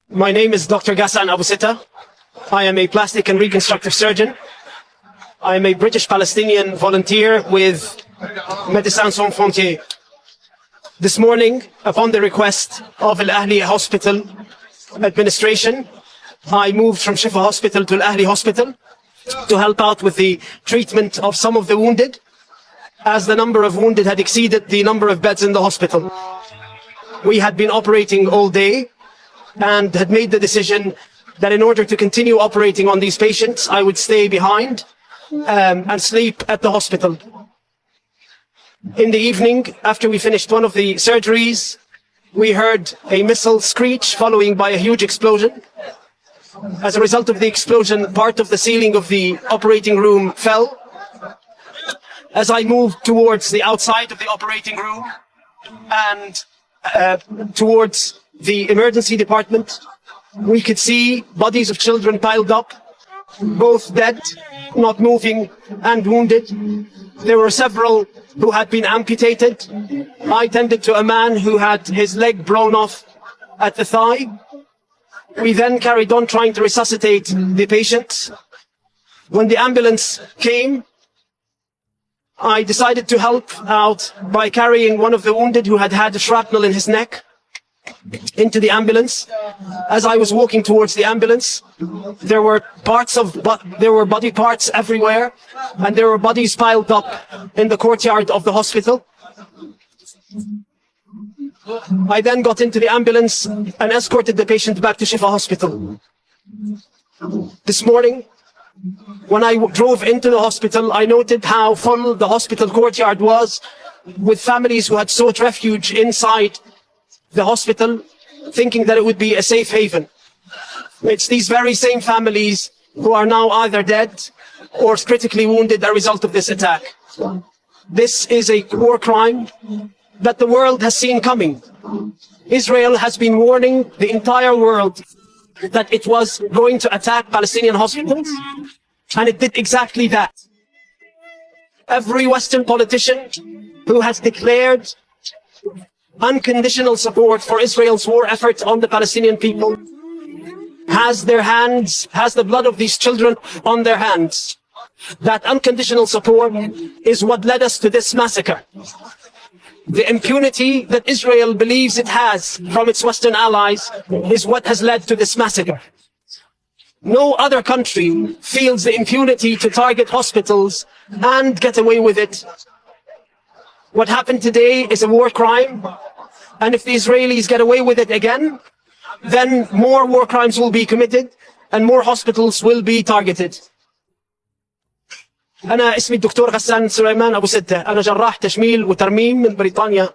My name is Dr. Ghassan al-Sittah. I am a plastic and reconstructive surgeon. I am a British Palestinian volunteer with Médecins Sans Frontières. This morning, upon the request of al-Ahli Hospital administration, I moved from Shifa Hospital to al-Ahli Hospital to help out with the treatment of some of the wounded, as the number of wounded had exceeded the number of beds in the hospital. We had been operating all day and had made the decision that in order to continue operating on these patients, I would stay behind and sleep at the hospital. In the evening, after we finished one of the surgeries, we heard a missile screech following by a huge explosion. As a result of the explosion, part of the ceiling of the operating room fell. As I moved towards the outside of the operating room and towards the emergency department, we could see bodies of children piled up, both dead, not moving, and wounded. There were several who had been amputated. I tended to a man who had his leg blown off at the thigh. We then carried on trying to resuscitate the patients. When the ambulance came, I decided to help out by carrying one of the wounded who had had a shrapnel in his neck into the ambulance. As I was walking towards the ambulance, there were body parts everywhere, and there were bodies piled up in the courtyard of the hospital. I then got into the ambulance and escorted the patient back to Shifa Hospital. This morning, when I drove into the hospital, I noted how full the hospital courtyard was, with families who had sought refuge inside the hospital, thinking that it would be a safe haven. It's these very same families who are now either dead or critically wounded as a result of this attack. This is a war crime that the world has seen coming. Israel has been warning the entire world that it was going to attack Palestinian hospitals, and it did exactly that. Every Western politician who has declared unconditional support for Israel's war effort on the Palestinian people has the blood of these children on their hands. That unconditional support is what led us to this massacre. The impunity that Israel believes it has from its Western allies is what has led to this massacre. No other country feels the impunity to target hospitals and get away with it. What happened today is a war crime, and if the Israelis get away with it again, then more war crimes will be committed and more hospitals will be targeted. أنا اسمي الدكتور غسان سليمان أبو ستة. أنا جراح تجميل وترميم من بريطانيا.